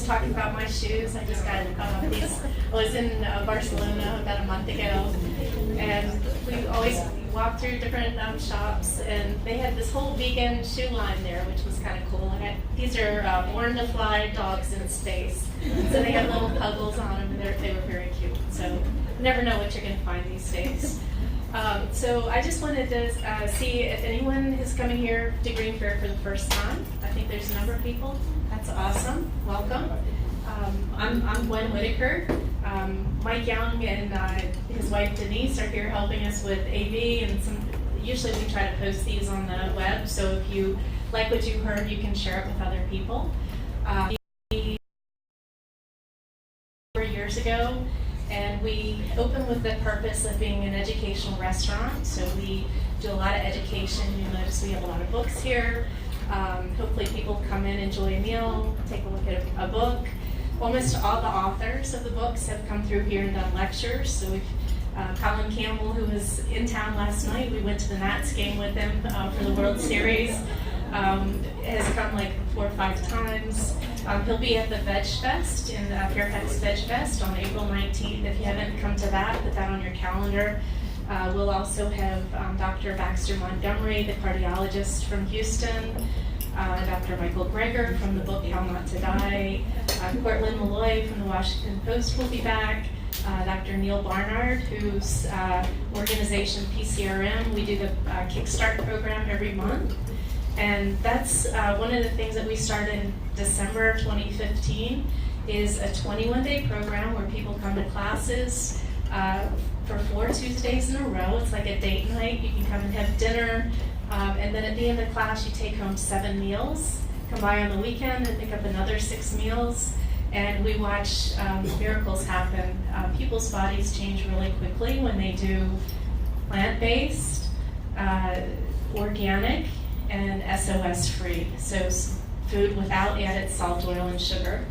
was talking about my shoes. I just got these. I was in Barcelona about a month ago, and we always walked through different shops, and they had this whole vegan shoe line there, which was kind of cool. These are Born to Fly dogs in space, so they had little puzzles on them, and they were very cute. So you never know what you're going to find these days. So I just wanted to see if anyone is coming here to Green Fair for the first time. I think there's a number of people. That's awesome. Welcome. I'm Gwen Whitaker. Mike Young and his wife Denise are here helping us with AV, and usually we try to post these on the web, so if you like what you heard, you can share it with other people. 4 years ago, and we opened with the purpose of being an educational restaurant. So we do a lot of education. You'll notice we have a lot of books here. Hopefully people come in, enjoy a meal, take a look at a book. Almost all the authors of the books have come through here and done lectures. So we've Colin Campbell, who was in town last night, we went to the Nats game with him for the World Series, has come like 4 or 5 times. He'll be at the Veg Fest in Fairfax Veg Fest on April 19th. If you haven't come to that, put that on your calendar. We'll also have Dr. Baxter Montgomery, the cardiologist from Houston, Dr. Michael Greger from the book How Not to Die, Cortland Malloy from the Washington Post will be back, Dr. Neil Barnard, whose organization PCRM, we do the Kickstart program every month. And that's one of the things that we started in December of 2015 is a 21-day program where people come to classes for 4 Tuesdays in a row. It's like a date night. You can come and have dinner, and then at the end of the class you take home 7 meals. Come by on the weekend and pick up another 6 meals, and we watch miracles happen. People's bodies change really quickly when they do plant-based, organic, and SOS free, so food without added salt, oil, and sugar.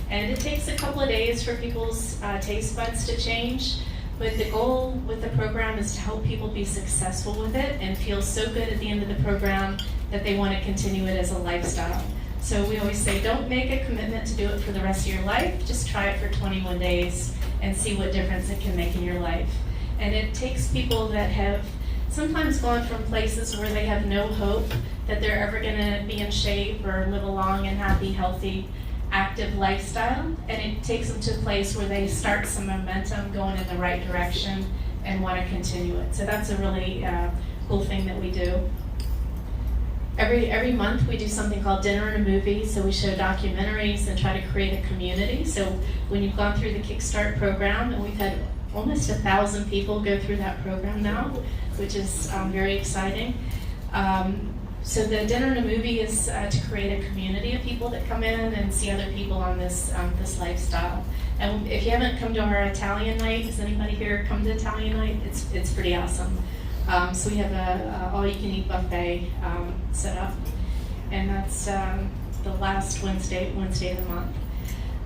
And it takes a couple of days for people's taste buds to change, but the goal with the program is to help people be successful with it and feel so good at the end of the program that they want to continue it as a lifestyle. So we always say, don't make a commitment to do it for the rest of your life, just try it for 21 days and see what difference it can make in your life. And it takes people that have sometimes gone from places where they have no hope that they're ever going to be in shape or live a long and happy, healthy, active lifestyle, and it takes them to a place where they start some momentum going in the right direction and want to continue it. So that's a really cool thing that we do. Every month we do something called Dinner and a Movie, so we show documentaries and try to create a community. So when you've gone through the Kickstart program, and we've had almost 1,000 people go through that program now, which is very exciting. So the Dinner and a Movie is to create a community of people that come in and see other people on this lifestyle. And if you haven't come to our Italian night, has anybody here come to Italian night? It's pretty awesome. So we have a all-you-can-eat buffet set up, and that's the last Wednesday of the month.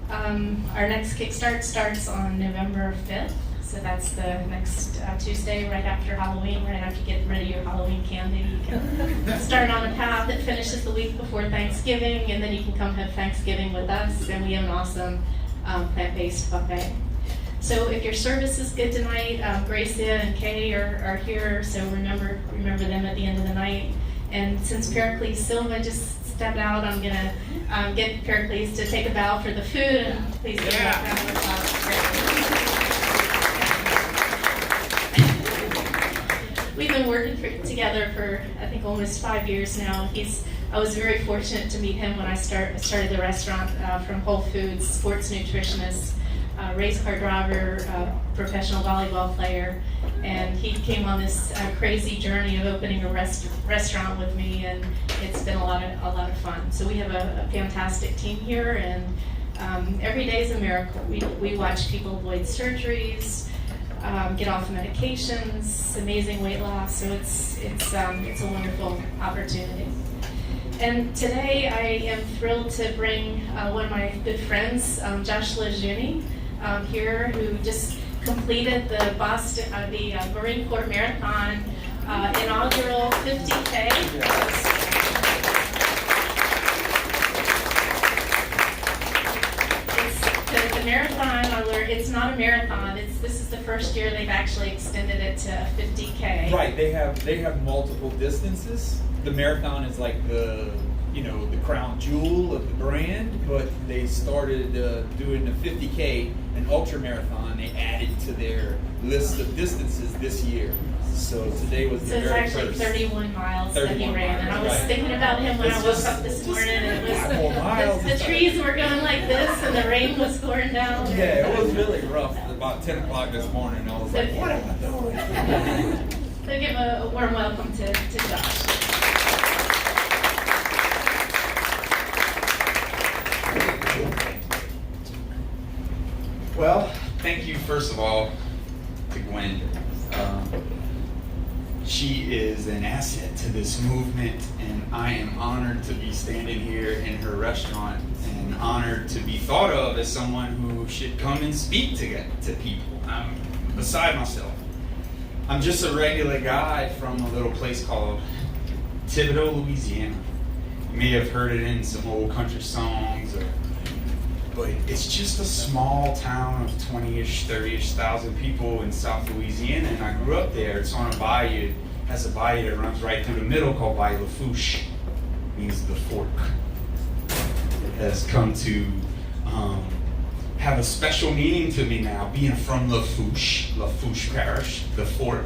Our next Kickstart starts on November 5th. So that's the next Tuesday, right after Halloween, right after you get rid of your Halloween candy. You can start on a path that finishes the week before Thanksgiving, and then you can come have Thanksgiving with us, and we have an awesome plant-based buffet. So if your service is good tonight, Gracia and Kay are here, so remember them at the end of the night. And since Pericles Silva just stepped out, I'm going to get Pericles to take a bow for the food, and please give him a round of applause. We've been working together for, I think, almost 5 years now. I was very fortunate to meet him when I started the restaurant from Whole Foods, sports nutritionist, race car driver, professional volleyball player, and he came on this crazy journey of opening a restaurant with me, and it's been a lot of fun. So we have a fantastic team here, and every day is a miracle. We watch people avoid surgeries, get off medications, amazing weight loss, so it's a wonderful opportunity. And today I am thrilled to bring one of my good friends, Josh LaJaunie, here, who just completed the Marine Corps Marathon inaugural 50K. marathon, I learned it's not a marathon. This is the first year they've actually extended it to 50K. Right. They have multiple distances. The marathon is like the crown jewel of the brand, but they started doing the 50K, an ultra marathon. They added to their list of distances this year. So today was the very first. So it's actually 31 miles that he ran, and I was thinking about him when I woke up this morning, and it was the trees were going like this, and the rain was pouring down. Yeah, it was really rough. About 10 o'clock this morning, I was like, what am I doing? So give a warm welcome to Josh. Well, thank you first of all to Gwen. She is an asset to this movement, and I am honored to be standing here in her restaurant and honored to be thought of as someone who should come and speak to people. I'm beside myself. I'm just a regular guy from a little place called Thibodaux, Louisiana. You may have heard it in some old country songs, but it's just a small town of 20-ish, 30-ish thousand people in South Louisiana, and I grew up there. It's on a bayou. It has a bayou that runs right through the middle called Bayou Lafourche. Means the fork. It has come to have a special meaning to me now, being from Lafourche Parish, the fork.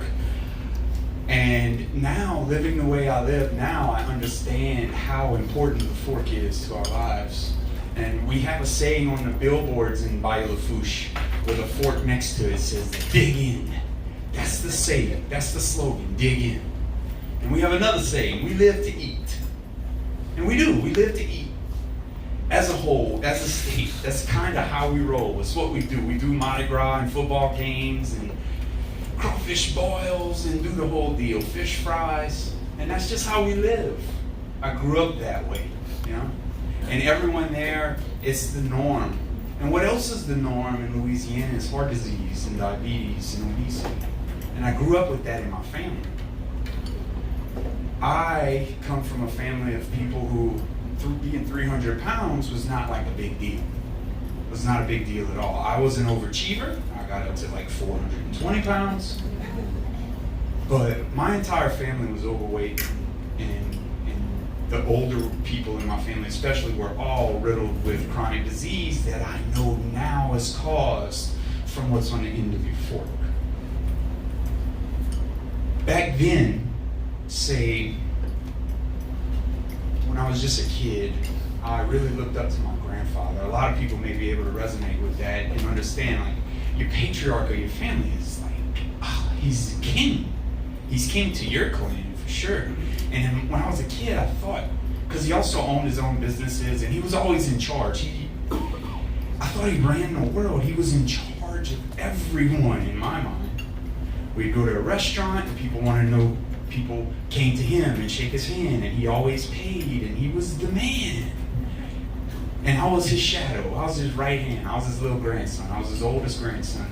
And now, living the way I live now, I understand how important the fork is to our lives. And we have a saying on the billboards in Bayou Lafourche with a fork next to it says, dig in. That's the saying, that's the slogan, dig in. And we have another saying, we live to eat. And we do, we live to eat. As a whole, as a state, that's kind of how we roll. It's what we do. We do Mardi Gras and football games and crawfish boils and do the whole deal, fish fries. And that's just how we live. I grew up that way, And everyone there, it's the norm. And what else is the norm in Louisiana is heart disease and diabetes and obesity. And I grew up with that in my family. I come from a family of people who, being 300 pounds was not like a big deal. It was not a big deal at all. I was an overachiever. I got up to like 420 pounds. But my entire family was overweight, and the older people in my family especially were all riddled with chronic disease that I know now is caused from what's on the end of your fork. Back then, say, when I was just a kid, I really looked up to my grandfather. A lot of people may be able to resonate with that and understand, like, your patriarch of your family is like, he's king. He's king to your clan, for sure. And when I was a kid, I thought, because he also owned his own businesses and he was always in charge. I thought he ran the world. He was in charge of everyone in my mind. We'd go to a restaurant and people came to him and shake his hand, and he always paid, and he was the man. And I was his shadow. I was his right hand. I was his little grandson. I was his oldest grandson.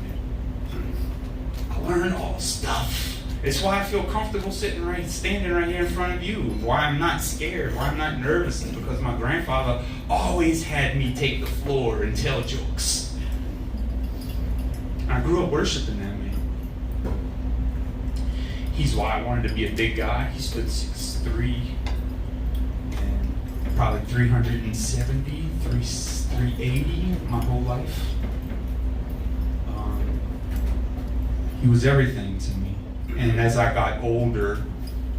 I learned all the stuff. It's why I feel comfortable standing right here in front of you. Why I'm not scared, why I'm not nervous, is because my grandfather always had me take the floor and tell jokes. I grew up worshiping that man. He's why I wanted to be a big guy. He stood 6'3", and probably 370, 380 my whole life. He was everything to me. And as I got older,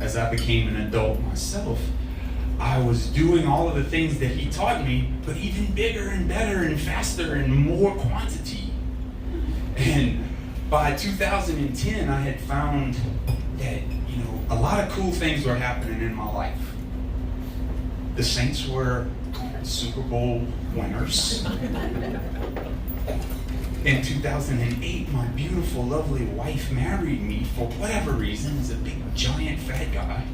as I became an adult myself, I was doing all of the things that he taught me, but even bigger and better and faster and more quantity. And by 2010, I had found that, a lot of cool things were happening in my life. The Saints were Super Bowl winners. In 2008, my beautiful, lovely wife married me for whatever reason as a big, giant, fat guy.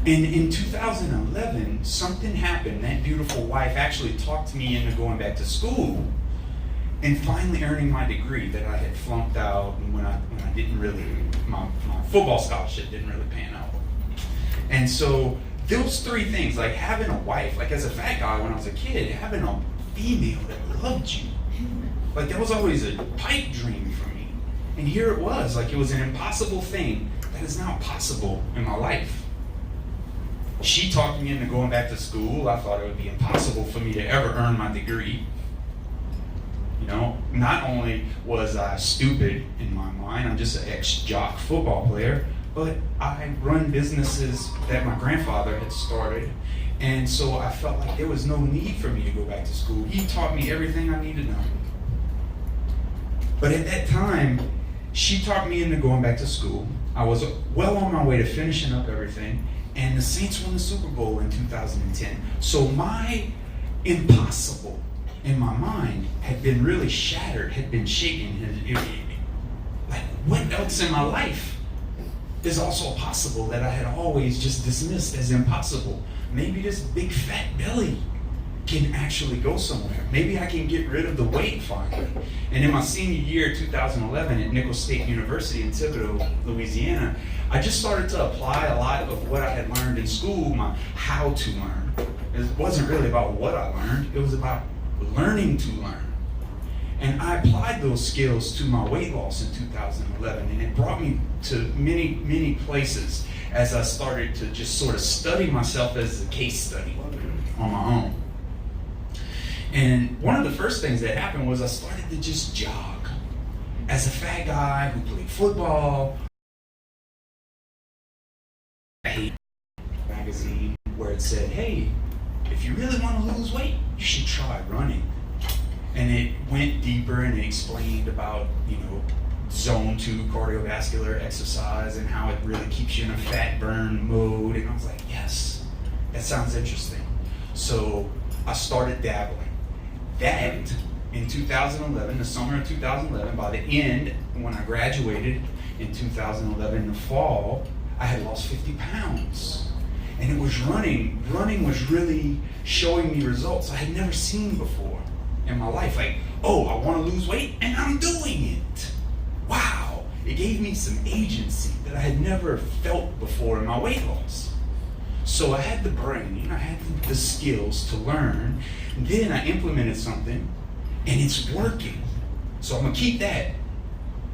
And in 2011, something happened. That beautiful wife actually talked me into going back to school and finally earning my degree that I had flunked out, and when I didn't really, my football scholarship didn't really pan out. And so those three things, like having a wife, like as a fat guy when I was a kid, having a female that loved you, Like that was always a pipe dream for me. And here it was, like it was an impossible thing that is now possible in my life. She talked me into going back to school. I thought it would be impossible for me to ever earn my degree. You know, not only was I stupid in my mind, I'm just an ex-jock football player, but I run businesses that my grandfather had started. And so I felt like there was no need for me to go back to school. He taught me everything I needed to know. But at that time, she talked me into going back to school. I was well on my way to finishing up everything, and the Saints won the Super Bowl in 2010. So my impossible in my mind had been really shattered, had been shaken. Like, what else in my life is also possible that I had always just dismissed as impossible? Maybe this big fat belly can actually go somewhere. Maybe I can get rid of the weight finally. And in my senior year, 2011, at Nicholls State University in Thibodaux, Louisiana, I just started to apply a lot of what I had learned in school, my how to learn. It wasn't really about what I learned, it was about learning to learn. And I applied those skills to my weight loss in 2011, and it brought me to many, many places as I started to just sort of study myself as a case study on my own. And one of the first things that happened was I started to just jog. As a fat guy who played football, I hate a magazine where it said, hey, if you really want to lose weight, you should try running. And it went deeper and it explained about, zone 2 cardiovascular exercise and how it really keeps you in a fat burn mode. And I was like, yes, that sounds interesting. So I started dabbling. That, in 2011, the summer of 2011, by the end, when I graduated in 2011 in the fall, I had lost 50 pounds. And it was running. Running was really showing me results I had never seen before in my life. Like, oh, I want to lose weight, and I'm doing it. Wow. It gave me some agency that I had never felt before in my weight loss. So I had the brain, I had the skills to learn. Then I implemented something, and it's working. So I'm going to keep that.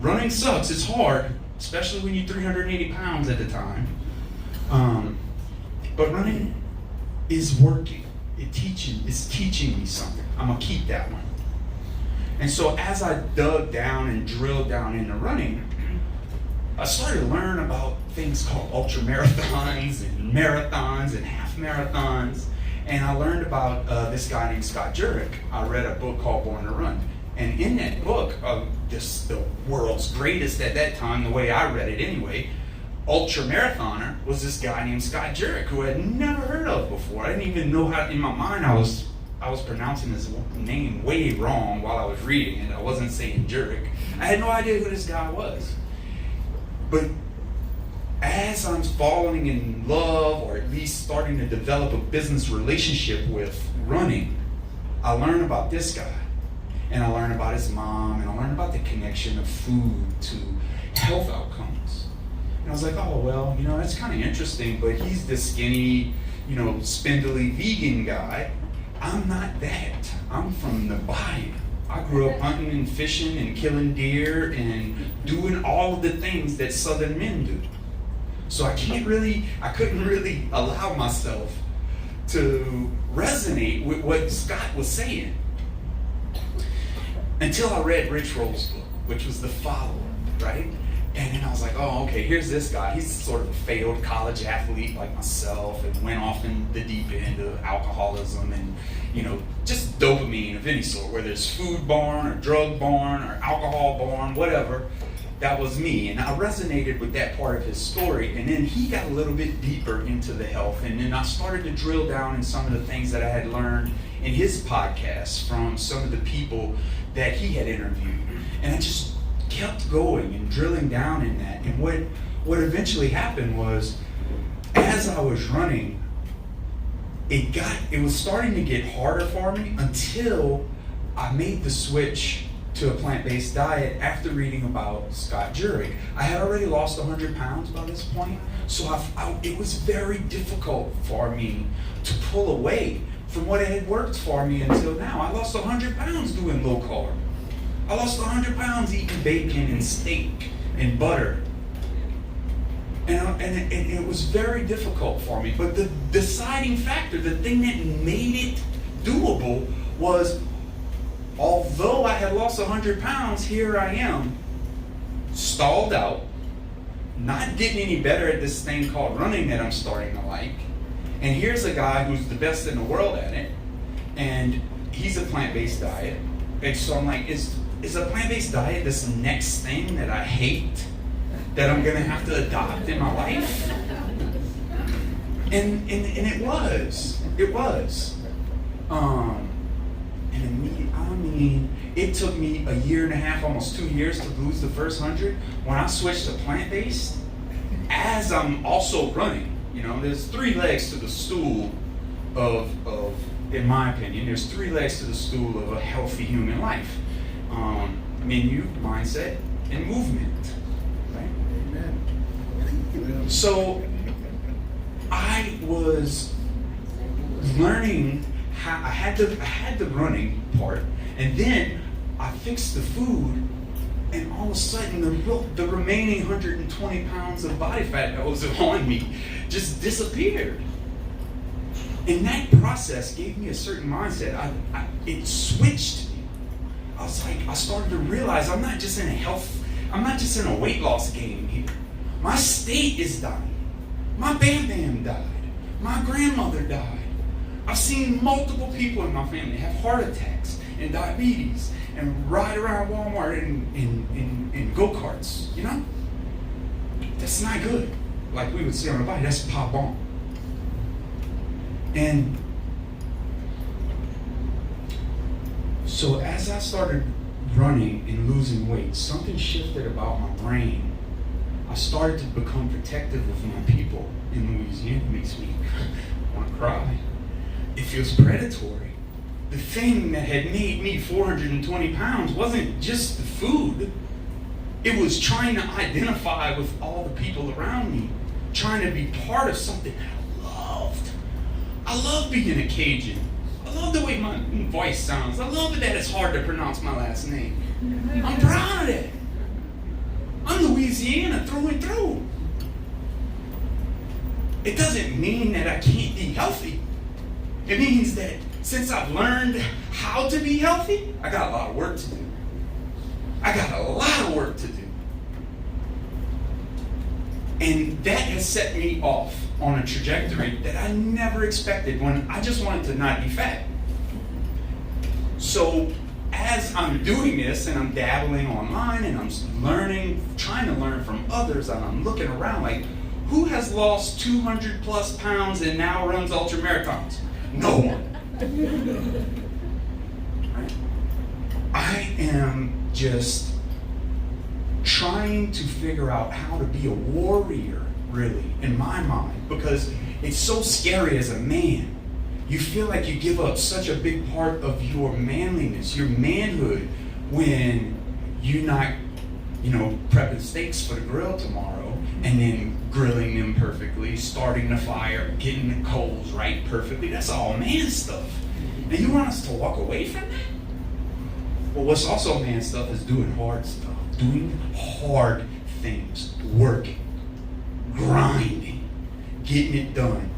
Running sucks. It's hard, especially when you're 380 pounds at the time. But running is working. It's teaching me something. I'm going to keep that one. And so as I dug down and drilled down into running, I started to learn about things called ultra marathons and half marathons. And I learned about this guy named Scott Jurek. I read a book called Born to Run. And in that book, the world's greatest at that time, the way I read it anyway, ultra marathoner was this guy named Scott Jurek, who I had never heard of before. I didn't even know how, in my mind, I was pronouncing his name way wrong while I was reading it. I wasn't saying Jurek. I had no idea who this guy was. But as I'm falling in love, or at least starting to develop a business relationship with running, I learned about this guy. And I learned about his mom, and I learned about the connection of food to health outcomes. And I was like, oh, well, that's kind of interesting, but he's this skinny, spindly vegan guy. I'm not that. I'm from the bayou. I grew up hunting and fishing and killing deer and doing all of the things that Southern men do. So I couldn't really allow myself to resonate with what Scott was saying. Until I read Rich Roll's book, which was The Follower, right? And then I was like, oh, okay, here's this guy. He's sort of a failed college athlete like myself and went off in the deep end of alcoholism and, just dopamine of any sort, whether it's food-borne or drug-borne or alcohol-borne, whatever. That was me. And I resonated with that part of his story. And then he got a little bit deeper into the health. And then I started to drill down in some of the things that I had learned in his podcast from some of the people that he had interviewed. And I just kept going and drilling down in that. And what eventually happened was, as I was running, it was starting to get harder for me until I made the switch to a plant-based diet after reading about Scott Jurek. I had already lost 100 pounds by this point, so it was very difficult for me to pull away from what had worked for me until now. I lost 100 pounds doing low carb. I lost 100 pounds eating bacon and steak and butter. And it was very difficult for me. But the deciding factor, the thing that made it doable was, although I had lost 100 pounds, here I am, stalled out, not getting any better at this thing called running that I'm starting to like. And here's a guy who's the best in the world at it, and he's a plant-based diet. And so I'm like, is a plant-based diet this next thing that I hate, that I'm gonna have to adopt in my life? And it was. And immediately, it took me a year and a half, almost 2 years to lose the first 100. When I switched to plant-based, as I'm also running, there's 3 legs to the stool of in my opinion, there's 3 legs to the stool of a healthy human life. Menu, mindset, and movement. Right? Amen. So I was learning how I had the running part, and then I fixed the food, and all of a sudden the remaining 120 pounds of body fat that was on me just disappeared. And that process gave me a certain mindset. It switched me. I was like, I started to realize I'm not just in a weight loss game here. My state is dying. My Bam died. My grandmother died. I've seen multiple people in my family have heart attacks and diabetes and ride around Walmart in go-karts, That's not good. Like we would say on the bike, that's pop on. And so as I started running and losing weight, something shifted about my brain. I started to become protective of my people in Louisiana. It makes me want to cry. It feels predatory. The thing that had made me 420 pounds wasn't just the food. It was trying to identify with all the people around me, trying to be part of something that I loved. I love being a Cajun. I love the way my voice sounds. I love that it's hard to pronounce my last name. I'm proud of it. I'm Louisiana through and through. It doesn't mean that I can't be healthy. It means that since I've learned how to be healthy, I got a lot of work to do. And that has set me off on a trajectory that I never expected when I just wanted to not be fat. So as I'm doing this and I'm dabbling online and I'm learning, trying to learn from others, and I'm looking around like, who has lost 200 plus pounds and now runs ultra marathons? No one. Right? I am just trying to figure out how to be a warrior, really, in my mind, because it's so scary as a man. You feel like you give up such a big part of your manliness, your manhood, when you're not, prepping steaks for the grill tomorrow and then grilling them perfectly, starting the fire, getting the coals right perfectly. That's all man stuff. And you want us to walk away from that? Well, what's also man stuff is doing hard stuff, doing hard things, working, grinding, getting it done,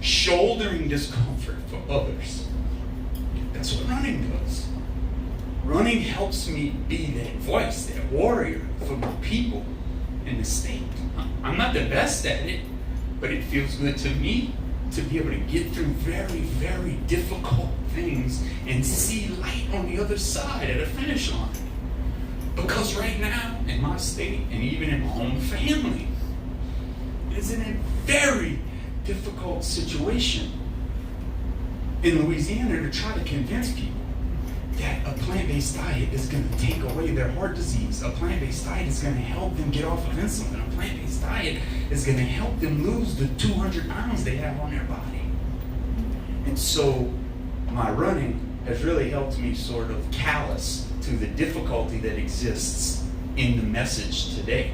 shouldering discomfort for others. That's what running does. Running helps me be that voice, that warrior for my people in the state. I'm not the best at it, but it feels good to me to be able to get through very, very difficult things and see light on the other side at a finish line. Because right now, in my state, and even in my own family, it's in a very difficult situation in Louisiana to try to convince people that a plant-based diet is going to take away their heart disease. A plant-based diet is going to help them get off of insulin. A plant-based diet is going to help them lose the 200 pounds they have on their body. And so my running has really helped me sort of callous to the difficulty that exists in the message today.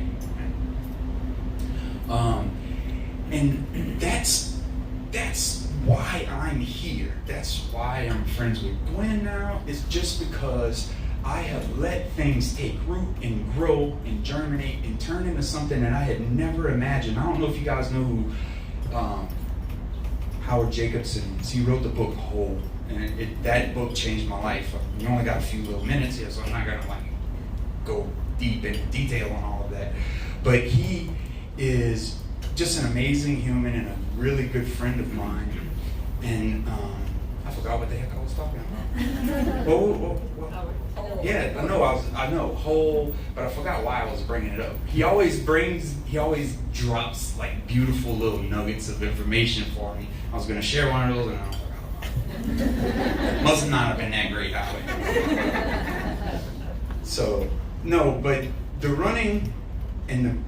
And that's why I'm here. That's why I'm friends with Gwen now. It's just because I have let things take root and grow and germinate and turn into something that I had never imagined. I don't know if you guys know who Howard Jacobson is. He wrote the book Whole, and that book changed my life. You only got a few little minutes here, so I'm not gonna go deep into detail on all of that. But he is just an amazing human and a really good friend of mine. And I forgot what the heck I was talking about. Yeah, I know, Whole, but I forgot why I was bringing it up. He always drops like beautiful little nuggets of information for me. I was gonna share one of those and I forgot about it. Must not have been that great, Howard. So, no, but the running and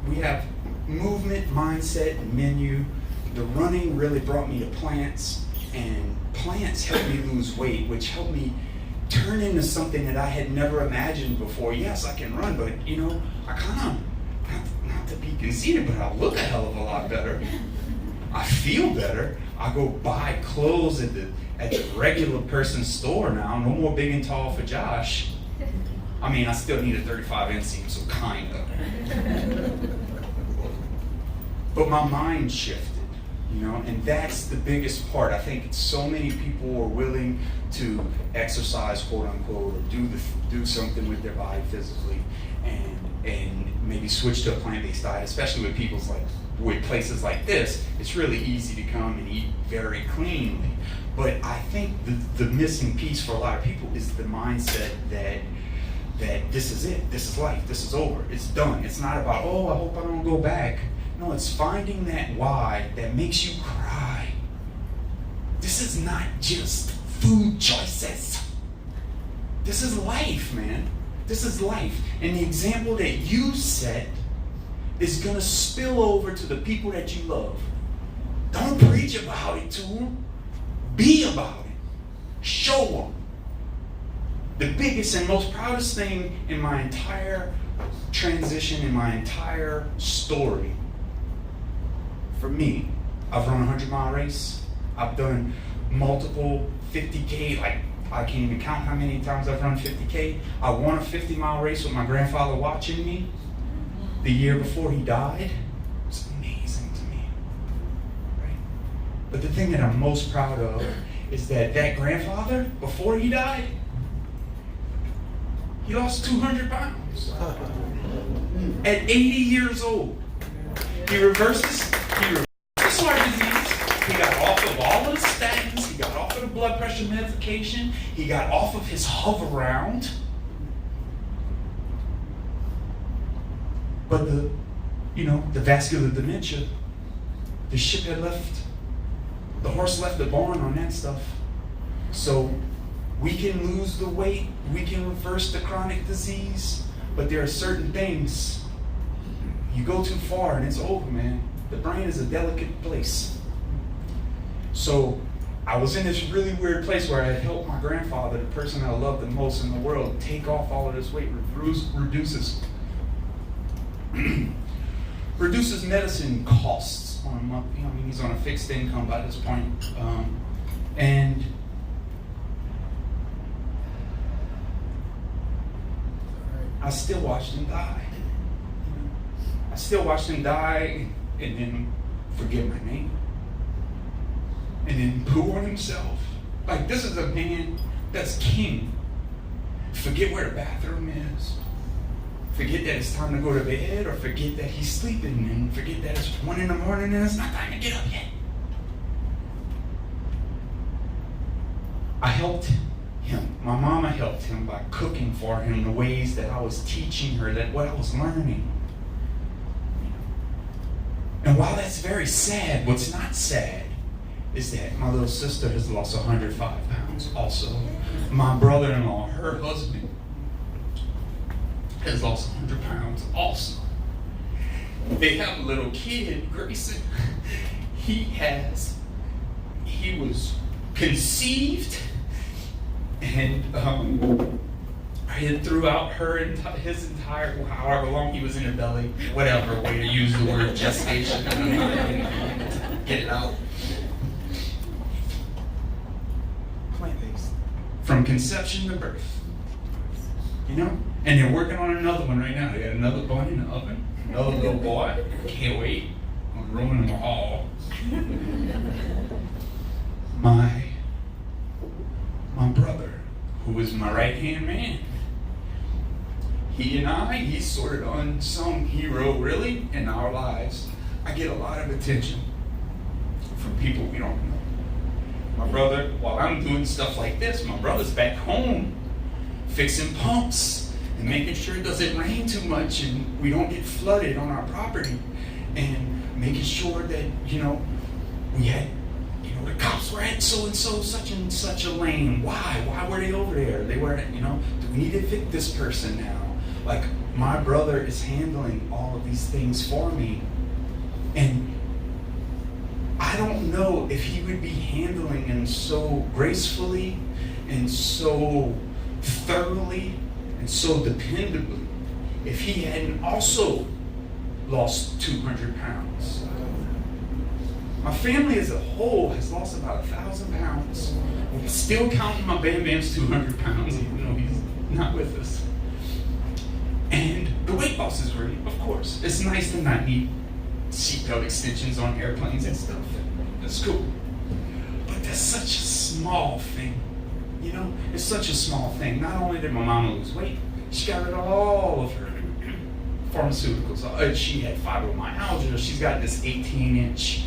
we have movement, mindset, and menu. The running really brought me to plants, and plants helped me lose weight, which helped me turn into something that I had never imagined before. Yes, I can run, but I kind of, not to be conceited, but I look a hell of a lot better. I feel better. I go buy clothes at the regular person store now. No more big and tall for Josh. I mean, I still need a 35 inseam, so kind of. But my mind shifted. And that's the biggest part. I think so many people are willing to exercise, quote unquote, or do something with their body physically, and maybe switch to a plant-based diet, especially with places like this. It's really easy to come and eat very cleanly. But I think the missing piece for a lot of people is the mindset that this is it, this is life, this is over, it's done. It's not about, oh, I hope I don't go back. No, it's finding that why that makes you cry. This is not just food choices. This is life, man. This is life. And the example that you set is going to spill over to the people that you love. Don't preach about it to them. Be about it. Show them. The biggest and most proudest thing in my entire transition, in my entire story, for me, I've run a 100-mile race. I've done multiple 50K, I can't even count how many times I've run 50K. I won a 50-mile race with my grandfather watching me the year before he died. It's amazing to me, right? But the thing that I'm most proud of is that grandfather, before he died, he lost 200 pounds. At 80 years old. He reverses heart disease. He got off of all of the statins. He got off of the blood pressure medication. He got off of his hover-round. But the vascular dementia, the ship had left, the horse left the barn on that stuff. So we can lose the weight, we can reverse the chronic disease, but there are certain things, you go too far and it's over, man. The brain is a delicate place. So I was in this really weird place where I had helped my grandfather, the person I loved the most in the world, take off all of this weight, reduces medicine costs on a month. He's on a fixed income by this point. And I still watched him die. I still watched him die and then forget my name. And then poo on himself. Like, this is a man that's king. Forget where the bathroom is. Forget that it's time to go to bed, or forget that he's sleeping, and forget that it's 1 a.m. and it's not time to get up yet. I helped him. My mama helped him by cooking for him the ways that I was teaching her, that what I was learning. And while that's very sad, what's not sad is that my little sister has lost 105 pounds also. My brother-in-law, her husband, has lost 100 pounds also. They have a little kid, Grayson. He was conceived and throughout his entire, however long he was in her belly, whatever way to use the word gestation, get it out. Plant-based. From conception to birth, you know? And they're working on another one right now. They got another bun in the oven, another little boy. Can't wait. I'm ruining them all. My brother, who is my right-hand man, he's sort of unsung hero, really, in our lives. I get a lot of attention from people we don't know. My brother, while I'm doing stuff like this, my brother's back home fixing pumps and making sure it doesn't rain too much and we don't get flooded on our property, and making sure that, we had, the cops were at so-and-so, such and such a lane. Why were they over there? They were, do we need to evict this person now? Like, my brother is handling all of these things for me. And I don't know if he would be handling them so gracefully and so thoroughly and so dependably if he hadn't also lost 200 pounds. My family as a whole has lost about 1,000 pounds. I'm still counting my Bam Bam's 200 pounds, even though he's not with us. And the weight loss is great, of course. It's nice to not need seatbelt extensions on airplanes and stuff. That's cool. But that's such a small thing. It's such a small thing. Not only did my mama lose weight, she got rid of all of her pharmaceuticals. She had fibromyalgia. She's got this 18-inch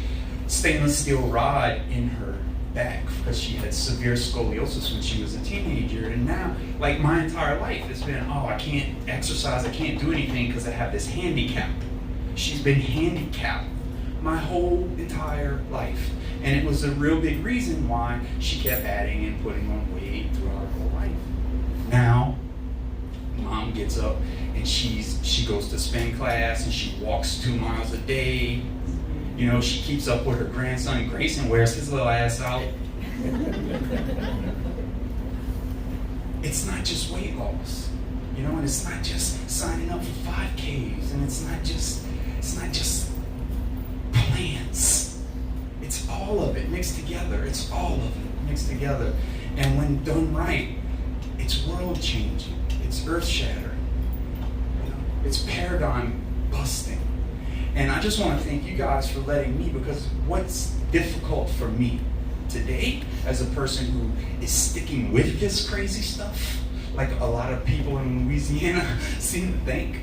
stainless steel rod in her back because she had severe scoliosis when she was a teenager. And now, like, my entire life has been, I can't exercise, I can't do anything because I have this handicap. She's been handicapped my whole entire life. And it was a real big reason why she kept adding and putting on weight throughout her whole life. Now, Mom gets up and she goes to spin class and she walks 2 miles a day. She keeps up with her grandson. Grayson wears his little ass out. It's not just weight loss, and it's not just signing up for 5Ks, and it's not just plans. It's all of it mixed together. It's all of it mixed together. And when done right, it's world changing. It's earth shattering. It's paradigm busting. And I just want to thank you guys for letting me, because what's difficult for me today as a person who is sticking with this crazy stuff, like a lot of people in Louisiana seem to think,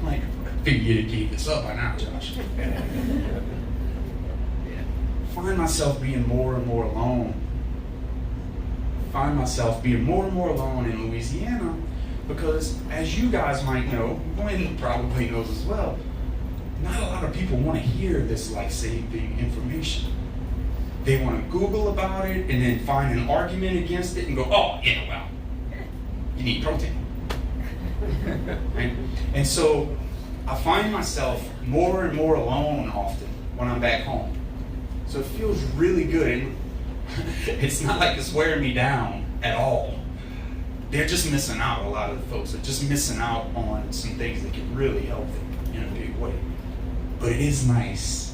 like, I figured you'd have gave this up by now, Josh. Find myself being more and more alone. Find myself being more and more alone in Louisiana because, as you guys might know, Gwen probably knows as well, not a lot of people want to hear this life-saving information. They want to Google about it and then find an argument against it and go, you need protein. Right? And so I find myself more and more alone often when I'm back home. So it feels really good. And it's not like it's wearing me down at all. They're just missing out. A lot of the folks are just missing out on some things that can really help them in a big way. But it is nice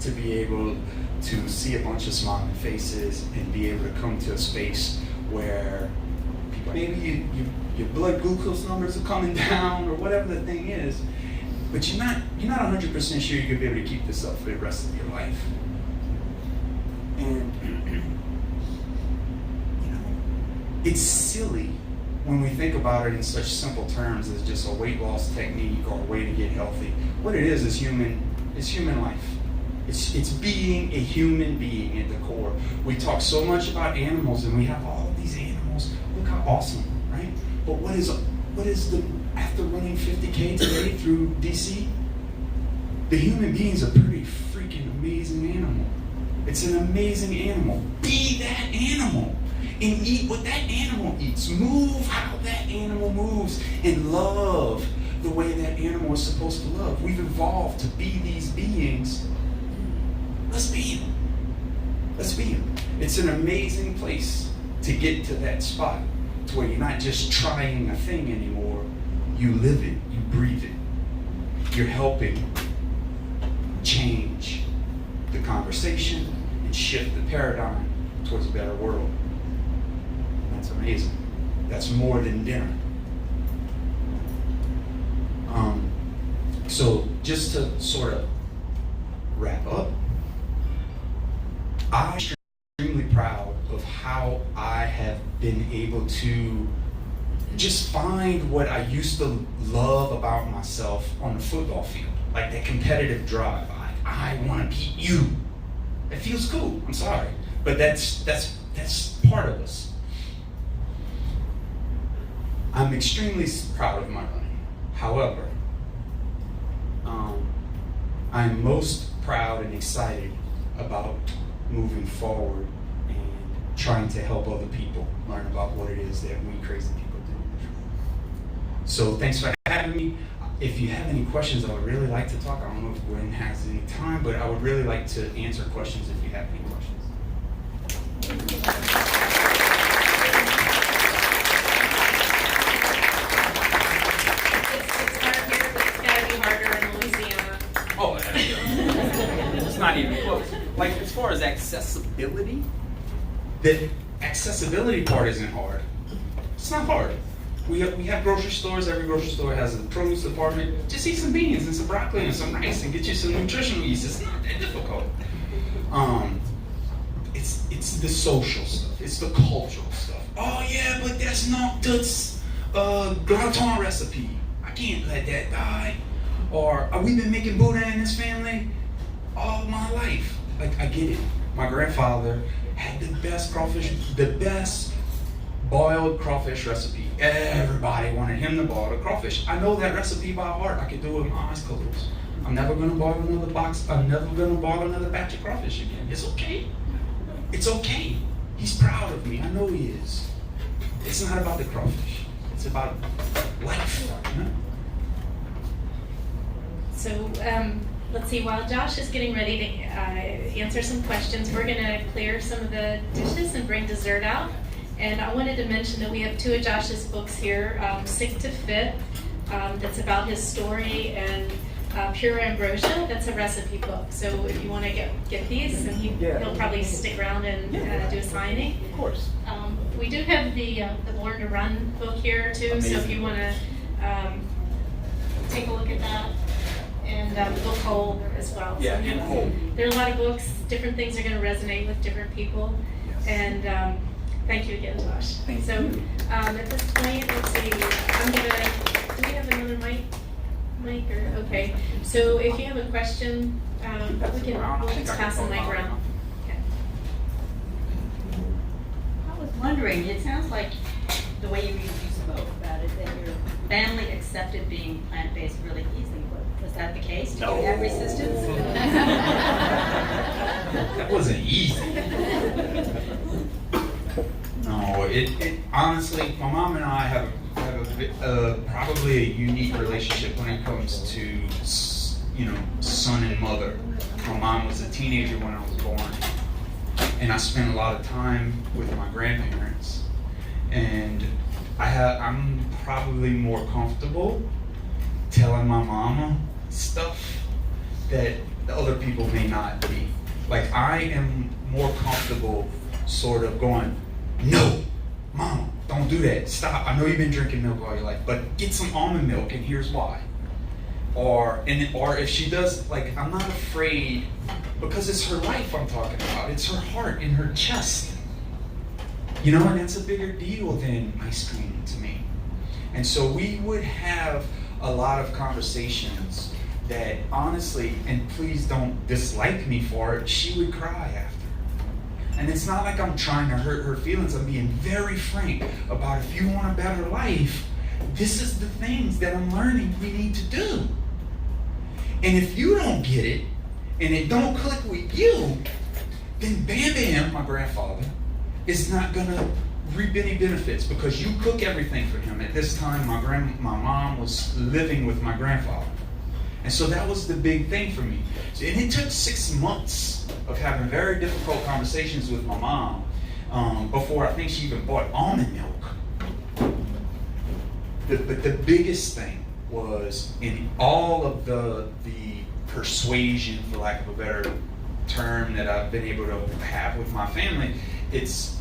to be able to see a bunch of smiling faces and be able to come to a space where maybe your blood glucose numbers are coming down or whatever the thing is, but you're not 100% sure you're gonna be able to keep this up for the rest of your life. And it's silly when we think about it in such simple terms as just a weight loss technique or a way to get healthy. What it is human life. It's being a human being at the core. We talk so much about animals and we have all of these animals. Look how awesome, right? But what is after running 50K today through DC, the human being's a pretty freaking amazing animal. It's an amazing animal. Be that animal and eat what that animal eats. Move how that animal moves and love the way that animal is supposed to love. We've evolved to be these beings. Let's be them. Let's be them. It's an amazing place to get to that spot to where you're not just trying a thing anymore. You live it. You breathe it. You're helping change the conversation and shift the paradigm towards a better world. And that's amazing. That's more than dinner. So just to sort of wrap up, I'm extremely proud of how I have been able to just find what I used to love about myself on the football field, like that competitive drive. I want to beat you. It feels cool. I'm sorry, but that's part of us. I'm extremely proud of my running. However, I'm most proud and excited about moving forward and trying to help other people learn about what it is that we crazy people do. So thanks for having me. If you have any questions, I would really like to talk. I don't know if Gwen has any time, but I would really like to answer questions if you have any questions. It's hard here, but it's gotta be harder in Louisiana. Oh, it's not even close. Like, as far as accessibility, The accessibility part isn't hard. It's not hard. We have grocery stores. Every grocery store has a produce department. Just eat some beans and some broccoli and some rice and get you some nutritional yeast. It's not that difficult. It's the social stuff. It's the cultural stuff. Oh yeah, but that's not that's gratin recipe. I can't let that die. Or we've been making Buddha in this family all my life. Like, I get it. My grandfather had the best crawfish, the best boiled crawfish recipe. Everybody wanted him to boil the crawfish. I know that recipe by heart. I could do it with my eyes closed. I'm never gonna boil another box. I'm never gonna boil another batch of crawfish again. It's okay. It's okay. He's proud of me. I know he is. It's not about the crawfish. It's about life. You know? So let's see, while Josh is getting ready to answer some questions, we're gonna clear some of the dishes and bring dessert out. And I wanted to mention that we have two of Josh's books here, Sick to Fit, that's about his story, and Pure Ambrosia, that's a recipe book. So if you want to get these, and he'll probably stick around and do a signing. of course. We do have the Born to Run book here too, Amazing. so if you want to take a look at that. And book Whole as well. Yeah, so, and Whole. There are a lot of books. Different things are going to resonate with different people. Yes. And thank you again, Josh. Thank so you. At this point, let's see. I'm gonna. Do we have another mic? Or okay. So if you have a question, we'll just pass the mic around. Okay. I was wondering, it sounds like the way you spoke about it, that your family accepted being plant-based really easily. Was that the case? Did you have resistance? That wasn't easy. No, it honestly, my mom and I have probably a unique relationship when it comes to, son and mother. My mom was a teenager when I was born, and I spent a lot of time with my grandparents. And I'm probably more comfortable telling my mama stuff that the other people may not be. Like, I am more comfortable sort of going, no, mama, don't do that. Stop. I know you've been drinking milk all your life, but get some almond milk, and here's why. Or if she does, like, I'm not afraid, because it's her life I'm talking about. It's her heart in her chest. And that's a bigger deal than ice cream to me. And so we would have a lot of conversations that, honestly, and please don't dislike me for it, she would cry after. And it's not like I'm trying to hurt her feelings. I'm being very frank about, if you want a better life, this is the things that I'm learning we need to do. And if you don't get it, and it don't click with you, then Bam Bam, my grandfather, is not gonna reap any benefits, because you cook everything for him. At this time, my mom was living with my grandfather. And so that was the big thing for me. And it took 6 months of having very difficult conversations with my mom before I think she even bought almond milk. But the biggest thing was, in all of the persuasion, for lack of a better term, that I've been able to have with my family, it's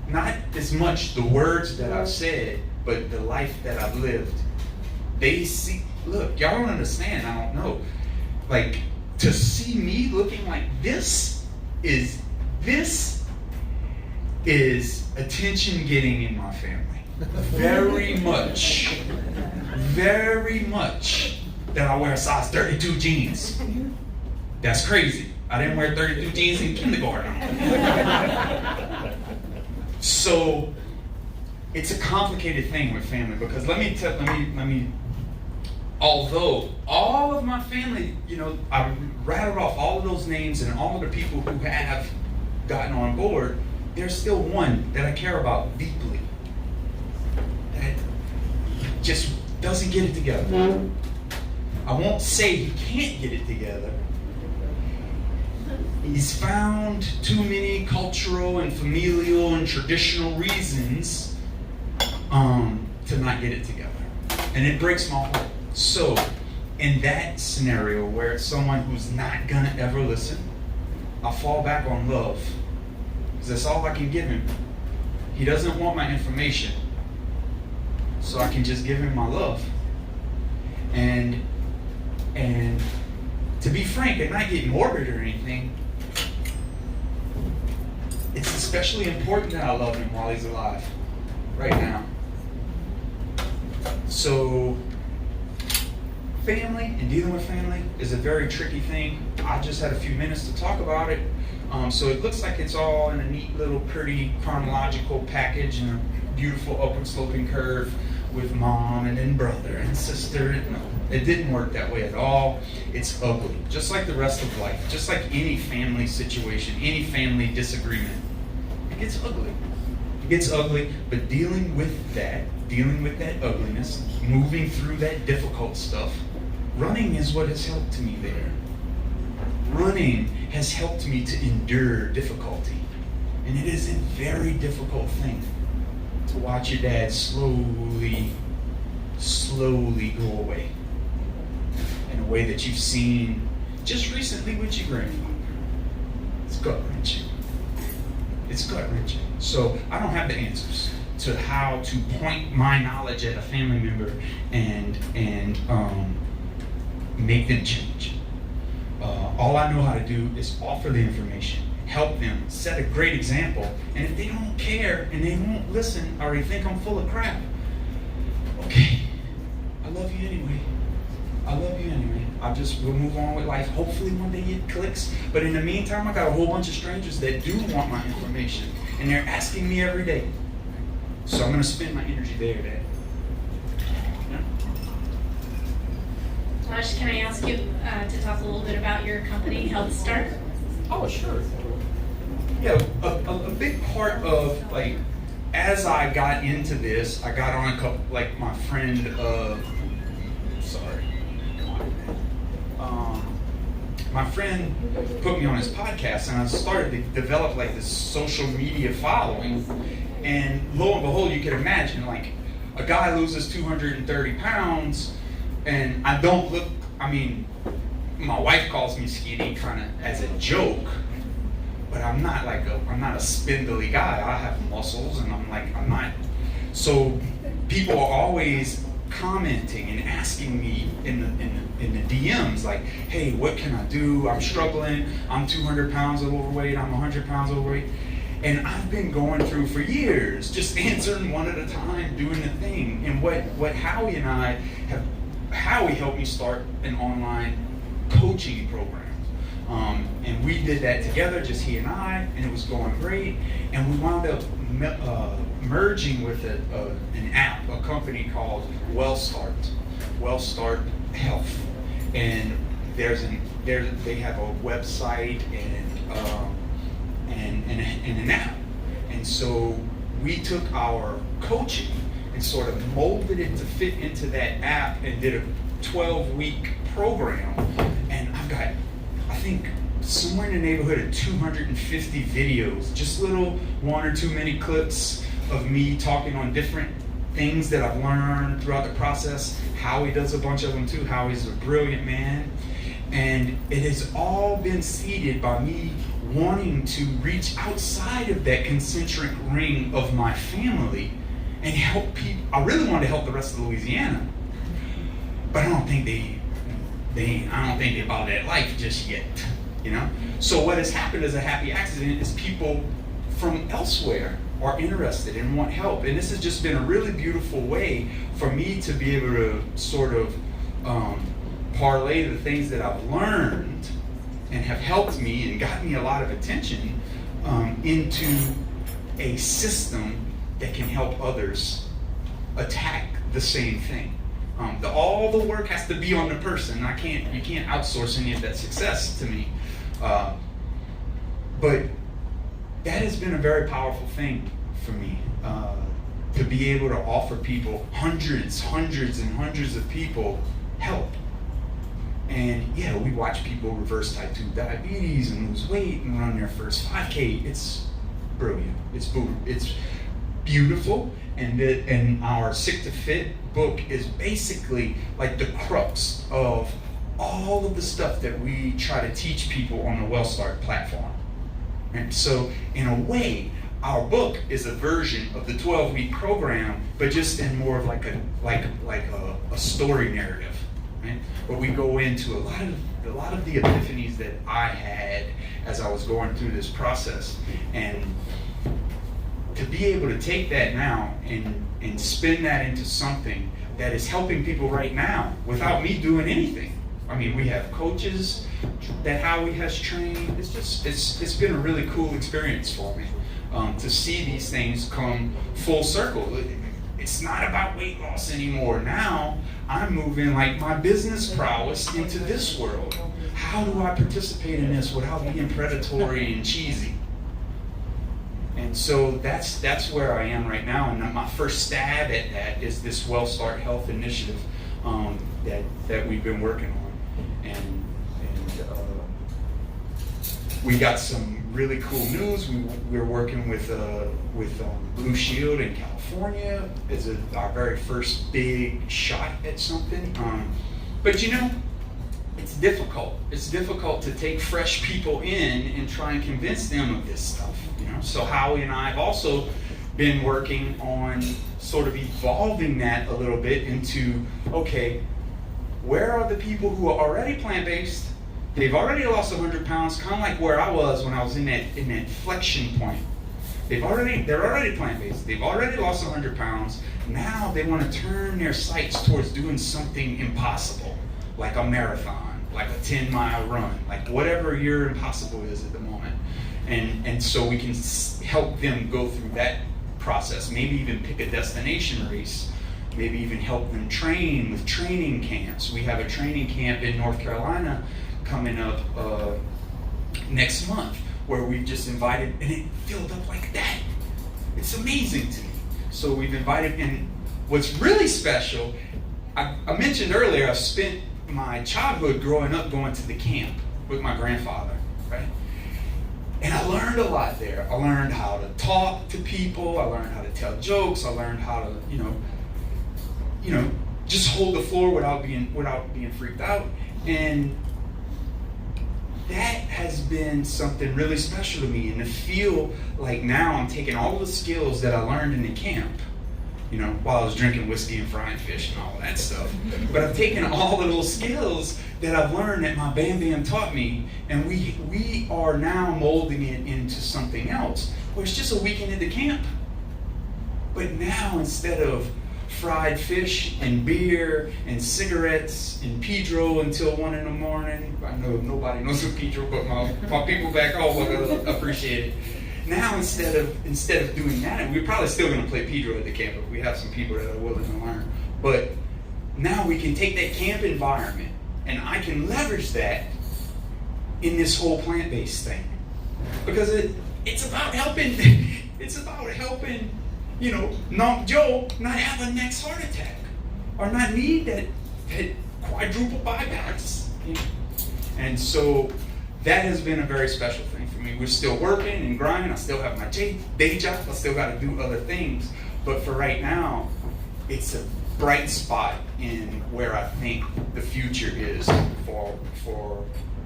not as much the words that I've said, but the life that I've lived. They see look, y'all don't understand, I don't know. Like, to see me looking like this is attention getting in my family. Very much that I wear a size 32 jeans. That's crazy. I didn't wear 32 jeans in kindergarten. So it's a complicated thing with family, because let me although all of my family, I rattled off all of those names and all of the people who have gotten on board, there's still one that I care about deeply that just doesn't get it together. I won't say he can't get it together. He's found too many cultural and familial and traditional reasons to not get it together. And it breaks my heart. So, in that scenario where it's someone who's not gonna ever listen, I fall back on love. Because that's all I can give him. He doesn't want my information. So I can just give him my love. And to be frank, and not get morbid or anything, it's especially important that I love him while he's alive, right now. So, family and dealing with family is a very tricky thing. I just had a few minutes to talk about it. So it looks like it's all in a neat little pretty chronological package and a beautiful upward sloping curve with mom and then brother and sister. No, it didn't work that way at all. It's ugly, just like the rest of life, just like any family situation, any family disagreement. It gets ugly. It gets ugly, but dealing with that ugliness, moving through that difficult stuff, running is what has helped me there. Running has helped me to endure difficulty. And it is a very difficult thing to watch your dad slowly go away in a way that you've seen just recently with your grandfather. It's gut-wrenching. It's gut-wrenching. So I don't have the answers to how to point my knowledge at a family member and make them change. All I know how to do is offer the information, help them, set a great example, and if they don't care and they won't listen or they think I'm full of crap, okay, I love you anyway. We'll move on with life. Hopefully one day it clicks, but in the meantime, I got a whole bunch of strangers that do want my information, and they're asking me every day. So I'm going to spend my energy there, Dad. Josh, can I ask you to talk a little bit about your company, Health Start? Oh, sure. Yeah, a big part of, like, as I got into this, I got on a couple, like, my friend, my friend put me on his podcast, and I started to develop, like, this social media following, and lo and behold, you can imagine, like, a guy loses 230 pounds, and I don't look, my wife calls me skinny kind of as a joke, but I'm not a spindly guy. I have muscles, and I'm not. So people are always commenting and asking me in the DMs, like, hey, what can I do? I'm struggling. I'm 200 pounds overweight. I'm 100 pounds overweight. And I've been going through for years, just answering one at a time, doing the thing. And what Howie and I have, Howie helped me start an online coaching program. And we did that together, just he and I, and it was going great. And we wound up merging with an app, a company called WellStart Health. And they have a website and an app. And so we took our coaching and sort of molded it to fit into that app and did a 12-week program. And I've got, I think, somewhere in the neighborhood of 250 videos, just little 1 or 2 minute clips of me talking on different things that I've learned throughout the process. Howie does a bunch of them too. Howie's a brilliant man. And it has all been seeded by me wanting to reach outside of that concentric ring of my family and help people. I really wanted to help the rest of Louisiana. but I don't think I don't think they're about that life just yet, you know? So what has happened as a happy accident is people from elsewhere are interested and want help. And this has just been a really beautiful way for me to be able to sort of parlay the things that I've learned and have helped me and got me a lot of attention into a system that can help others attack the same thing. All the work has to be on the person. You can't outsource any of that success to me. But that has been a very powerful thing for me, to be able to offer people, hundreds and hundreds of people, help. And yeah, we watch people reverse type 2 diabetes and lose weight and run their first 5K. It's brilliant. It's beautiful. And our Sick to Fit book is basically like the crux of all of the stuff that we try to teach people on the WellStart platform. And so, in a way, our book is a version of the 12-week program, but just in more of like a story narrative. Right? But we go into a lot of the epiphanies that I had as I was going through this process, and to be able to take that now and spin that into something that is helping people right now without me doing anything. I mean, we have coaches that Howie has trained. It's been a really cool experience for me to see these things come full circle. It's not about weight loss anymore. Now I'm moving like my business prowess into this world. How do I participate in this without being predatory and cheesy? And so that's where I am right now. And my first stab at that is this WellStart Health Initiative that we've been working on. And we got some really cool news. We're working with Blue Shield in California as our very first big shot at something. But you know, it's difficult. It's difficult to take fresh people in and try and convince them of this stuff. You know, so Howie and I have also been working on sort of evolving that a little bit into, okay, where are the people who are already plant-based? They've already lost 100 pounds, kind of like where I was when I was in that inflection point. They're already plant-based. They've already lost 100 pounds. Now they want to turn their sights towards doing something impossible, like a marathon, like a 10-mile run, like whatever your impossible is at the moment. And so we can help them go through that process, maybe even pick a destination race, maybe even help them train with training camps. We have a training camp in North Carolina coming up next month where we've just invited, and it filled up like that. It's amazing to me. So we've invited, and what's really special, I mentioned earlier, I've spent my childhood growing up going to the camp with my grandfather, right? And I learned a lot there. I learned how to talk to people. I learned how to tell jokes. I learned how to, you know, just hold the floor without being freaked out. And that has been something really special to me. And to feel like now I'm taking all the skills that I learned in the camp, you know, while I was drinking whiskey and frying fish and all that stuff. But I've taken all of those skills that I've learned that my Bam Bam taught me, and we are now molding it into something else, where it's just a weekend at the camp. But now, instead of fried fish and beer and cigarettes and Pedro until 1 in the morning, I know nobody knows what Pedro, but my people back home will appreciate it. Now, instead of doing that, and we're probably still going to play Pedro at the camp if we have some people that are willing to learn. But now we can take that camp environment, and I can leverage that in this whole plant-based thing, because it's about helping. It's about helping, you know, Nump Joe not have a next heart attack, or not need that quadruple bypass. You know? And so that has been a very special thing for me. We're still working and grinding. I still have my day job. I still got to do other things. But for right now, it's a bright spot in where I think the future is for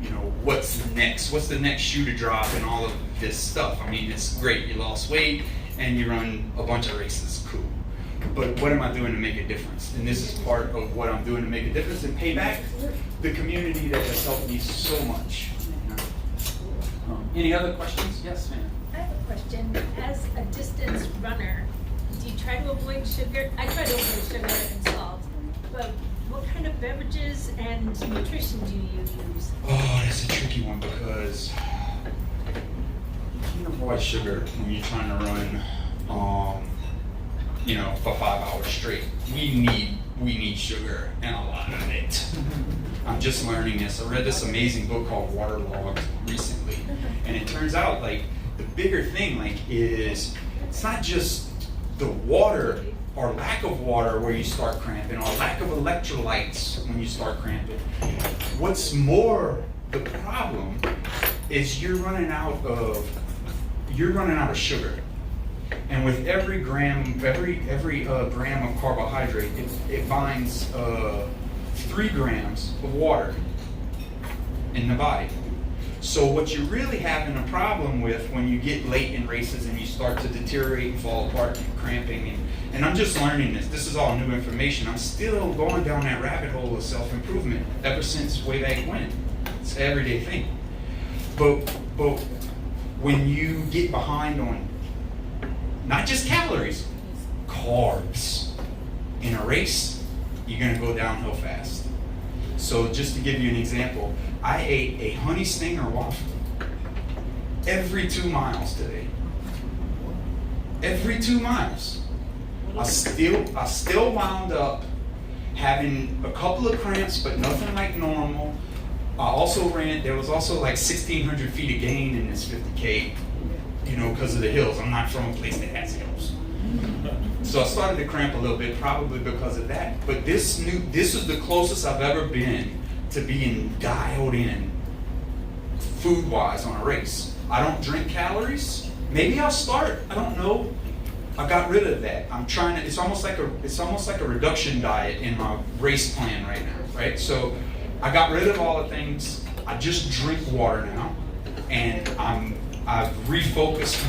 you know, what's the next shoe to drop and all of this stuff. I mean, it's great. You lost weight and you run a bunch of races. Cool. But what am I doing to make a difference? And this is part of what I'm doing to make a difference and pay back the community that has helped me so much. Any other questions? Yes, ma'am. I have a question. As a distance runner, do you try to avoid sugar? I try to avoid sugar and salt, but what kind of beverages and nutrition do you use? Oh, that's a tricky one because you can avoid sugar when you're trying to run, for 5 hours straight. We need sugar and a lot of it. I'm just learning this. I read this amazing book called Waterlogged recently, and it turns out like the bigger thing is it's not just the water or lack of water where you start cramping or lack of electrolytes when you start cramping. What's more the problem is you're running out of sugar. And with every gram of carbohydrate, it binds 3 grams of water in the body. So what you're really having a problem with when you get late in races and you start to deteriorate and fall apart and cramping, and I'm just learning this. This is all new information. I'm still going down that rabbit hole of self-improvement ever since way back when. It's an everyday thing. But when you get behind on not just calories, carbs in a race, you're gonna go downhill fast. So just to give you an example, I ate a honey stinger waffle every 2 miles today. Every 2 miles. I still wound up having a couple of cramps, but nothing like normal. There was also like 1,600 feet of gain in this 50K, because of the hills. I'm not from a place that has hills. So I started to cramp a little bit, probably because of that. But this is the closest I've ever been to being dialed in food-wise on a race. I don't drink calories. Maybe I'll start. I don't know. I got rid of that. I'm trying to. It's almost like a reduction diet in my race plan right now. Right. So I got rid of all the things. I just drink water now, and I've refocused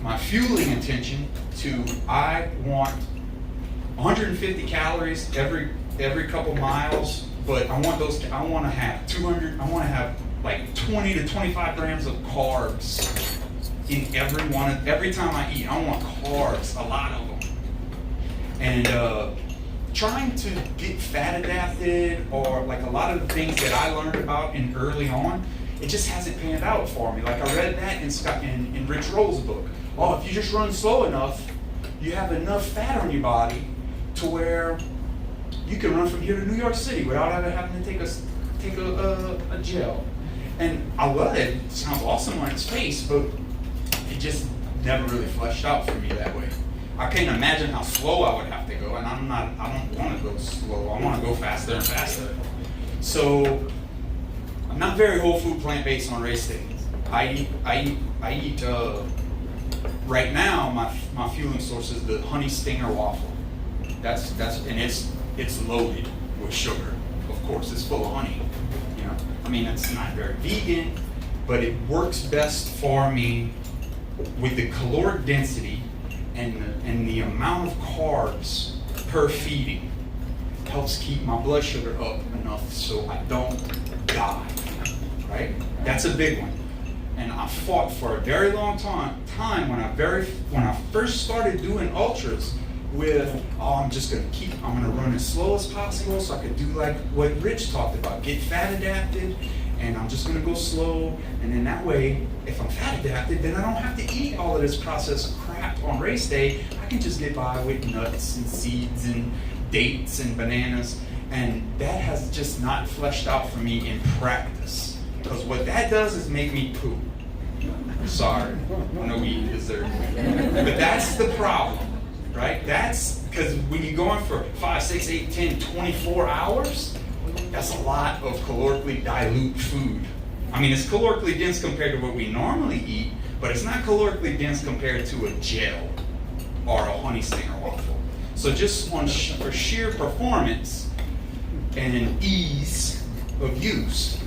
my fueling intention to I want 150 calories every couple miles, but I want to have 200. I want to have like 20 to 25 grams of carbs in every time I eat. I want carbs, a lot of them, and trying to get fat adapted or like a lot of the things that I learned about in early on. It just hasn't panned out for me. Like I read that in Rich Roll's book. Oh, if you just run slow enough, you have enough fat on your body to where you can run from here to New York City without ever having to take a gel. And I love it. It sounds awesome on its face, but it just never really fleshed out for me that way. I can't imagine how slow I would have to go, and I don't want to go slow. I want to go faster and faster. So I'm not very whole food plant-based on race day. I eat right now my fueling source is the honey stinger waffle. That's and it's loaded with sugar. Of course, it's full of honey. I mean, it's not very vegan, but it works best for me with the caloric density and the amount of carbs per feeding. Helps keep my blood sugar up enough so I don't die. Right? That's a big one. And I fought for a very long time when I first started doing ultras with, I'm gonna run as slow as possible so I could do like what Rich talked about, get fat adapted, and I'm just gonna go slow, and then that way, if I'm fat adapted, then I don't have to eat all of this processed crap on race day. I can just get by with nuts and seeds and dates and bananas, and that has just not fleshed out for me in practice. Because what that does is make me poop. Sorry, no eat dessert. But that's the problem, right? That's because when you're going for 5, 6, 8, 10, 24 hours, that's a lot of calorically dilute food. I mean, it's calorically dense compared to what we normally eat, but it's not calorically dense compared to a gel or a honey stinger waffle. So just for sheer performance and ease of use,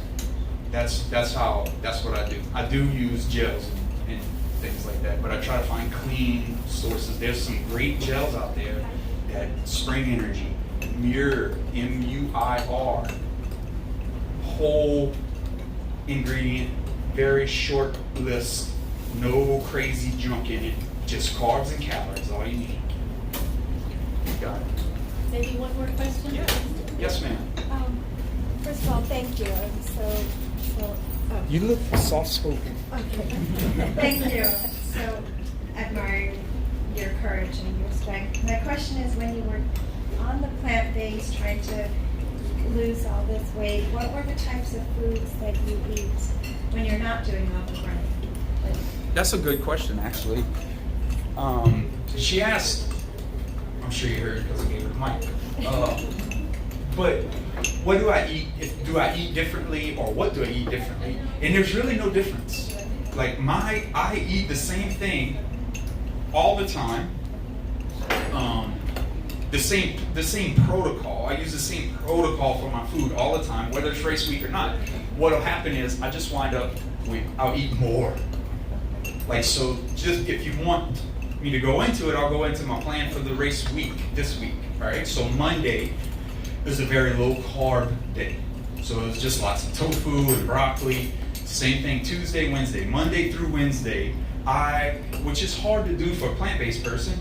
that's what I do. I do use gels things like that. But I try to find clean sources. There's some great gels out there that Spring Energy, Muir, M-U-I-R, whole ingredient, very short list, no crazy junk in it, just carbs and calories, all you need. Got it. Maybe one more question? Yeah. Yes, ma'am. First of all, thank you. I'm so You look soft-spoken. okay. Thank you. So admiring your courage and your strength. My question is, when you were on the plant-based, trying to lose all this weight, what were the types of foods that you eat when you're not doing all the running? Like, That's a good question, actually. She asked, I'm sure you heard because I gave her the mic. But what do I eat? Do I eat differently, or what do I eat differently? And there's really no difference. Like I eat the same thing all the time. The same protocol. I use the same protocol for my food all the time, whether it's race week or not. What'll happen is I just wind up I'll eat more. Like, so just if you want me to go into it, I'll go into my plan for the race week this week. All right. So Monday is a very low carb day. So it's just lots of tofu and broccoli. Same thing Tuesday, Wednesday, Monday through Wednesday. Which is hard to do for a plant-based person.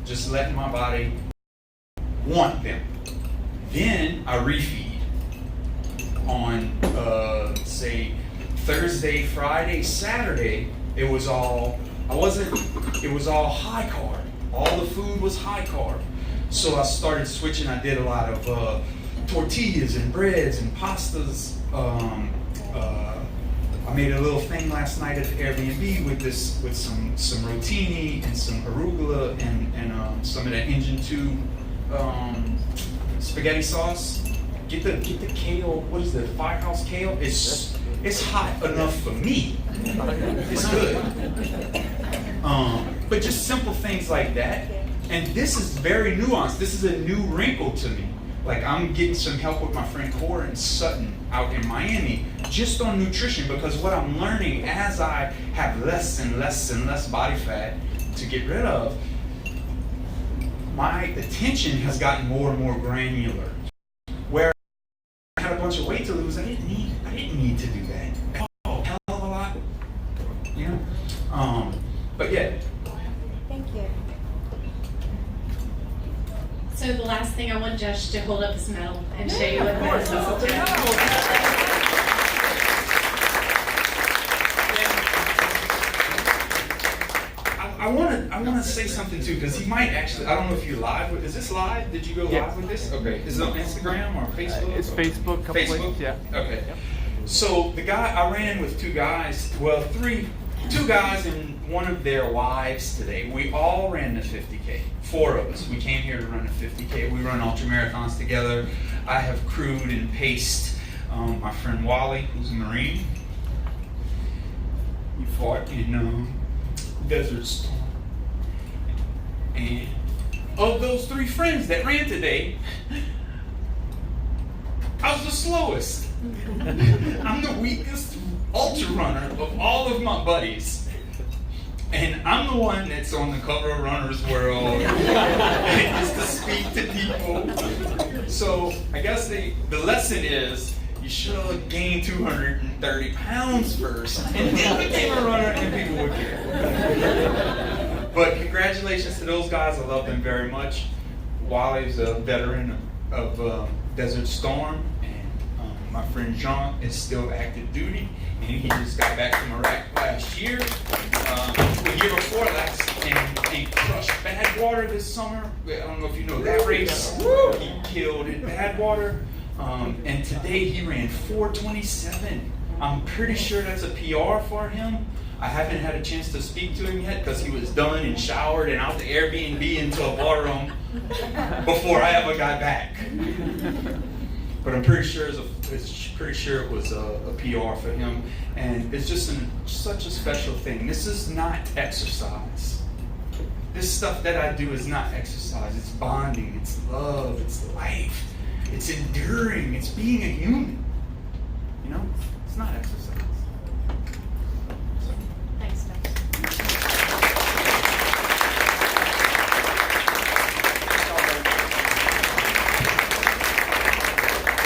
Just letting my body want them. Then I refeed on say Thursday, Friday, Saturday. It was all high carb. All the food was high carb. So I started switching. I did a lot of tortillas and breads and pastas. I made a little thing last night at the Airbnb with some rotini and some arugula and some of that Injun 2 spaghetti sauce. Get the kale. What is the Firehouse kale? It's hot enough for me. It's good. But just simple things like that. And this is very nuanced. This is a new wrinkle to me. Like, I'm getting some help with my friend Cora and Sutton out in Miami just on nutrition, because what I'm learning as I have less and less and less body fat to get rid of, my attention has gotten more and more granular. Where I had a bunch of weight to lose, I didn't need to do that. Oh, hell of a lot. You know? But yeah. thank you. So the last thing I want Josh to hold up his medal and show you what that is. I want to say something too, because he might actually. I don't know if you're live. Is this live? Did you go live with this? Okay. Is it on Instagram or Facebook? It's Facebook. Facebook. Yeah. Okay. So the guy I ran with two guys. Well, two guys and one of their wives today. We all ran the 50K. 4 of us. We came here to run the 50K. We run ultra marathons together. I have crewed and paced my friend Wally, who's a Marine. He fought in Desert Storm. And of those 3 friends that ran today, I was the slowest. I'm the weakest ultra runner of all of my buddies. And I'm the one that's on the cover of Runner's World and gets to speak to people. So I guess the lesson is you should have gained 230 pounds first and then became a runner and people would care. But congratulations to those guys. I love them very much. Wally's a veteran of Desert Storm, and my friend Jean is still active duty, and he just got back from Iraq last year. The year before last, and crushed Badwater this summer. I don't know if you know that race. He killed it, Badwater. And today he ran 4:27. I'm pretty sure that's a PR for him. I haven't had a chance to speak to him yet because he was done and showered and out the Airbnb into a ballroom before I ever got back. But I'm pretty sure it was a PR for him, and it's just such a special thing. This is not exercise. This stuff that I do is not exercise. It's bonding. It's love. It's life. It's enduring. It's being a human. You know, it's not exercise.